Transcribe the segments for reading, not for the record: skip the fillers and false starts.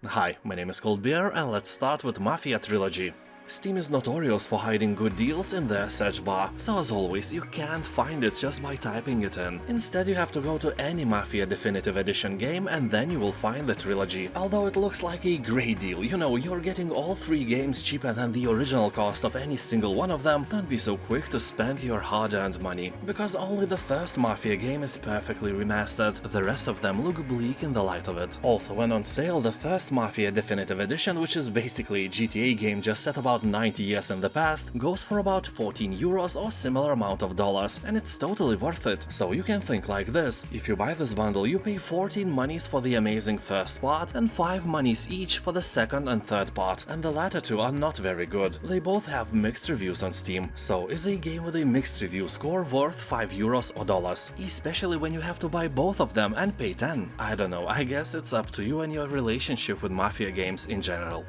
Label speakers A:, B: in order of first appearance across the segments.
A: Hi, my name is Coldbeer and let's start with Mafia Trilogy. Steam is notorious for hiding good deals in their search bar, so as always you can't find it just by typing it in. Instead you have to go to any Mafia Definitive Edition game and then you will find the trilogy. Although it looks like a great deal, you know, you're getting all 3 games cheaper than the original cost of any single one of them, don't be so quick to spend your hard-earned money. Because only the first Mafia game is perfectly remastered, the rest of them look bleak in the light of it. Also, when on sale, the first Mafia Definitive Edition, which is basically a GTA game just set about 90 years in the past, goes for about 14 euros or similar amount of dollars, and it's totally worth it. So you can think like this: if you buy this bundle, you pay 14 monies for the amazing first part and 5 monies each for the second and third part, and the latter two are not very good. They both have mixed reviews on Steam. So is a game with a mixed review score worth 5 euros or dollars? Especially when you have to buy both of them and pay 10. I don't know, I guess it's up to you and your relationship with Mafia games in general.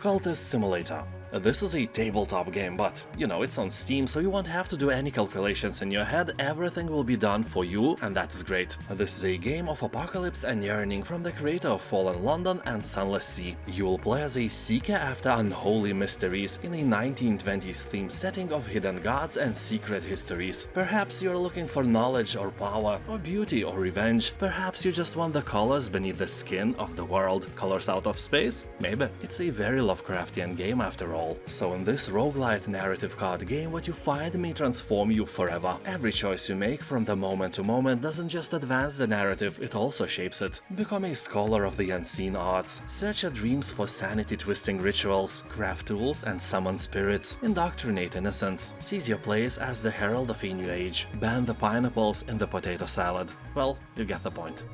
A: Cultist Simulator. This is a tabletop game, but, you know, it's on Steam, so you won't have to do any calculations in your head, everything will be done for you, and that's great. This is a game of apocalypse and yearning from the creator of Fallen London and Sunless Sea. You will play as a seeker after unholy mysteries in a 1920s themed setting of hidden gods and secret histories. Perhaps you're looking for knowledge or power, or beauty or revenge. Perhaps you just want the colors beneath the skin of the world. Colors out of space? Maybe. It's a very Lovecraftian game after all. So in this roguelite narrative card game, what you find may transform you forever. Every choice you make from the moment to moment doesn't just advance the narrative, it also shapes it. Become a scholar of the unseen arts, search your dreams for sanity-twisting rituals, craft tools and summon spirits, indoctrinate innocence, seize your place as the herald of a new age, ban the pineapples in the potato salad. Well, you get the point.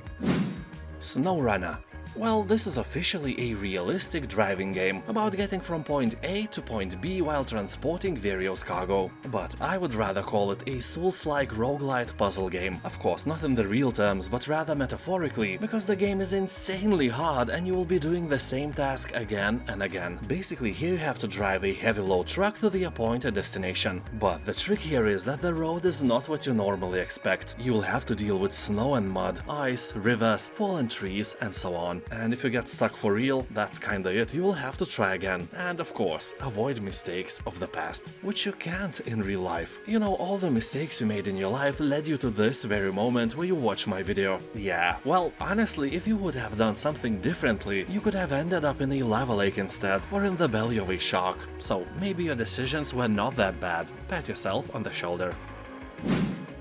A: SnowRunner. Well, this is officially a realistic driving game about getting from point A to point B while transporting various cargo. But I would rather call it a Souls-like roguelite puzzle game. Of course, not in the real terms, but rather metaphorically, because the game is insanely hard and you will be doing the same task again and again. Basically, here you have to drive a heavy load truck to the appointed destination. But the trick here is that the road is not what you normally expect. You will have to deal with snow and mud, ice, rivers, fallen trees, and so on. And if you get stuck for real, that's kinda it, you will have to try again. And of course, avoid mistakes of the past, which you can't in real life. You know, all the mistakes you made in your life led you to this very moment where you watch my video. Yeah, well, honestly, if you would have done something differently, you could have ended up in a lava lake instead, or in the belly of a shark. So maybe your decisions were not that bad. Pat yourself on the shoulder.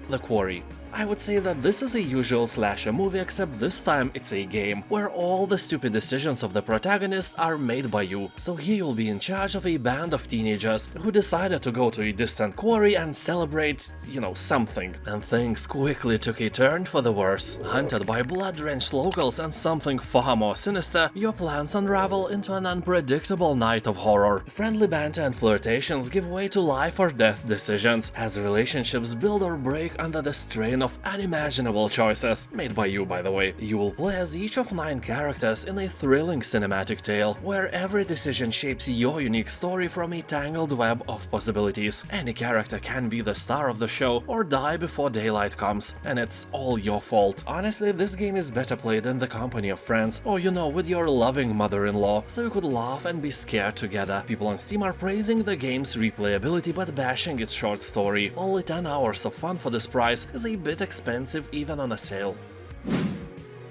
A: The Quarry. I would say that this is a usual slasher movie, except this time it's a game where all the stupid decisions of the protagonist are made by you. So here you'll be in charge of a band of teenagers who decided to go to a distant quarry and celebrate, you know, something. And things quickly took a turn for the worse. Hunted by blood-drenched locals and something far more sinister, your plans unravel into an unpredictable night of horror. Friendly banter and flirtations give way to life or death decisions, as relationships build or break under the strain of unimaginable choices, made by you, by the way. You will play as each of 9 characters in a thrilling cinematic tale, where every decision shapes your unique story from a tangled web of possibilities. Any character can be the star of the show or die before daylight comes, and it's all your fault. Honestly, this game is better played in the company of friends, or you know, with your loving mother-in-law, so you could laugh and be scared together. People on Steam are praising the game's replayability but bashing its short story. Only 10 hours of fun for this price is a bit expensive even on a sale.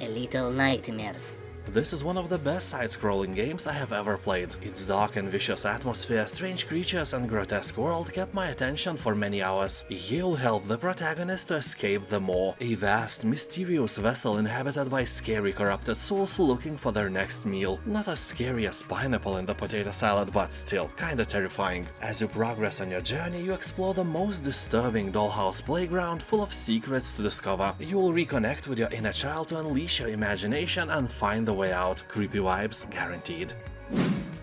B: A Little Nightmares.
A: This is one of the best side-scrolling games I have ever played. Its dark and vicious atmosphere, strange creatures and grotesque world kept my attention for many hours. You'll help the protagonist to escape the Maw, a vast, mysterious vessel inhabited by scary corrupted souls looking for their next meal. Not as scary as pineapple in the potato salad, but still kinda terrifying. As you progress on your journey, you explore the most disturbing dollhouse playground full of secrets to discover. You'll reconnect with your inner child to unleash your imagination and find the way out. Creepy vibes guaranteed.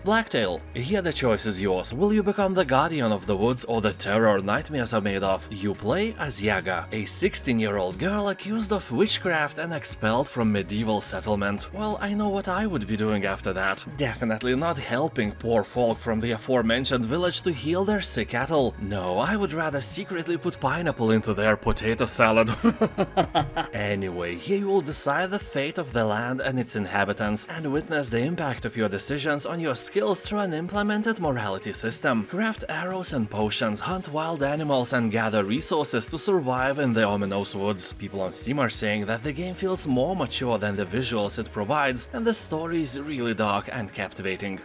A: Blacktail, here the choice is yours. Will you become the guardian of the woods or the terror nightmares are made of? You play as Yaga, a 16-year-old girl accused of witchcraft and expelled from medieval settlement. Well, I know what I would be doing after that. Definitely not helping poor folk from the aforementioned village to heal their sick cattle. No, I would rather secretly put pineapple into their potato salad. Anyway, here you will decide the fate of the land and its inhabitants, and witness the impact of your decisions on your skills through an implemented morality system. Craft arrows and potions, hunt wild animals, and gather resources to survive in the ominous woods. People on Steam are saying that the game feels more mature than the visuals it provides, and the story is really dark and captivating.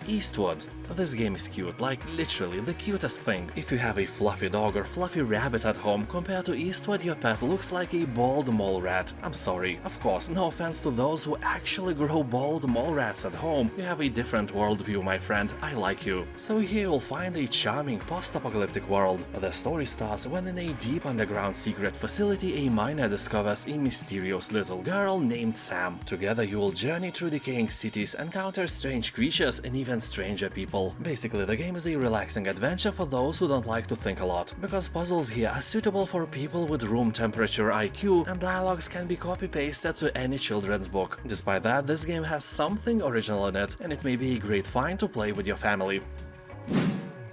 A: Eastward. This game is cute, like literally the cutest thing. If you have a fluffy dog or fluffy rabbit at home, compared to Eastward your pet looks like a bald mole rat. I'm sorry. Of course, no offense to those who actually grow bald mole rats at home. You have a different worldview, my friend. I like you. So here you'll find a charming post-apocalyptic world. The story starts when in a deep underground secret facility a miner discovers a mysterious little girl named Sam. Together you will journey through decaying cities, encounter strange creatures and even stranger people. Basically, the game is a relaxing adventure for those who don't like to think a lot, because puzzles here are suitable for people with room temperature IQ, and dialogues can be copy-pasted to any children's book. Despite that, this game has something original in it, and it may be a great find to play with your family.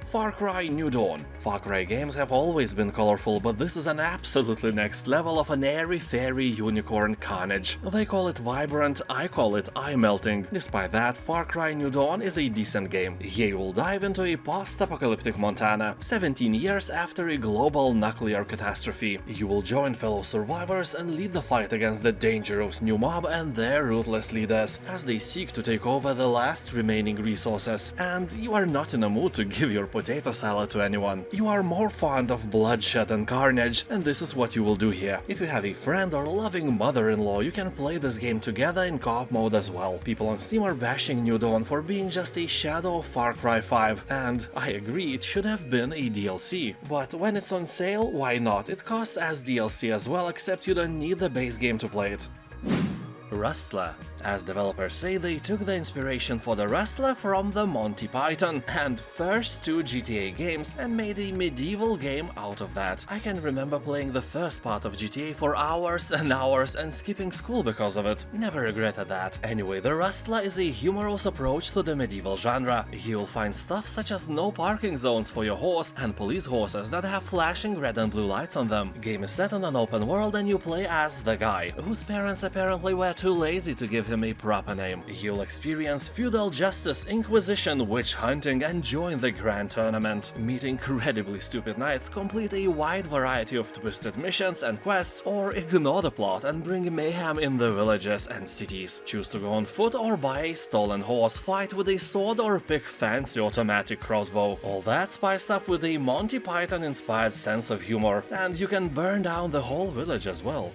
A: Far Cry New Dawn. Far Cry games have always been colorful, but this is an absolutely next level of an airy-fairy unicorn carnage. They call it vibrant, I call it eye-melting. Despite that, Far Cry New Dawn is a decent game. Here you will dive into a post-apocalyptic Montana, 17 years after a global nuclear catastrophe. You will join fellow survivors and lead the fight against the dangerous new mob and their ruthless leaders, as they seek to take over the last remaining resources. And you are not in a mood to give your potato salad to anyone. You are more fond of bloodshed and carnage, and this is what you will do here. If you have a friend or loving mother-in-law, you can play this game together in co-op mode as well. People on Steam are bashing New Dawn for being just a shadow of Far Cry 5, and I agree, it should have been a DLC. But when it's on sale, why not? It costs as DLC as well, except you don't need the base game to play it. Rustler. As developers say, they took the inspiration for the Rustler from the Monty Python and first two GTA games and made a medieval game out of that. I can remember playing the first part of GTA for hours and hours and skipping school because of it. Never regretted that. Anyway, the Rustler is a humorous approach to the medieval genre. You'll find stuff such as no parking zones for your horse and police horses that have flashing red and blue lights on them. Game is set in an open world and you play as the guy, whose parents apparently were too lazy to give him a proper name. You'll experience feudal justice, inquisition, witch hunting, and join the grand tournament. Meet incredibly stupid knights, complete a wide variety of twisted missions and quests, or ignore the plot and bring mayhem in the villages and cities. Choose to go on foot or buy a stolen horse, fight with a sword or pick fancy automatic crossbow. All that spiced up with a Monty Python-inspired sense of humor, and you can burn down the whole village as well.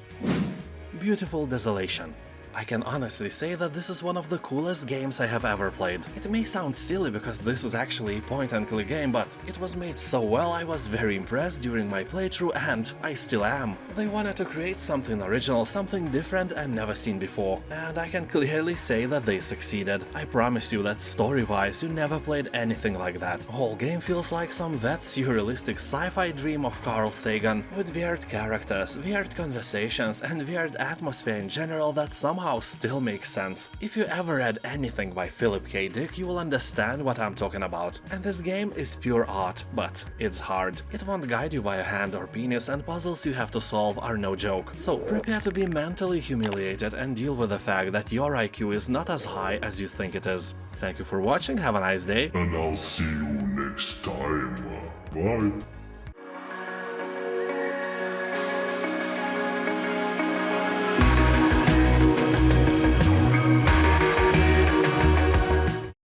A: Beautiful Desolation. I can honestly say that this is one of the coolest games I have ever played. It may sound silly because this is actually a point-and-click game, but it was made so well I was very impressed during my playthrough, and I still am. They wanted to create something original, something different and never seen before, and I can clearly say that they succeeded. I promise you that story-wise you never played anything like that. The whole game feels like some that surrealistic sci-fi dream of Carl Sagan, with weird characters, weird conversations, and weird atmosphere in general that somehow still makes sense. If you ever read anything by Philip K. Dick, you will understand what I'm talking about. And this game is pure art, but it's hard. It won't guide you by a hand or penis, and puzzles you have to solve are no joke. So prepare to be mentally humiliated and deal with the fact that your IQ is not as high as you think it is. Thank you for watching, have a nice day.
C: And I'll see you next time. Bye.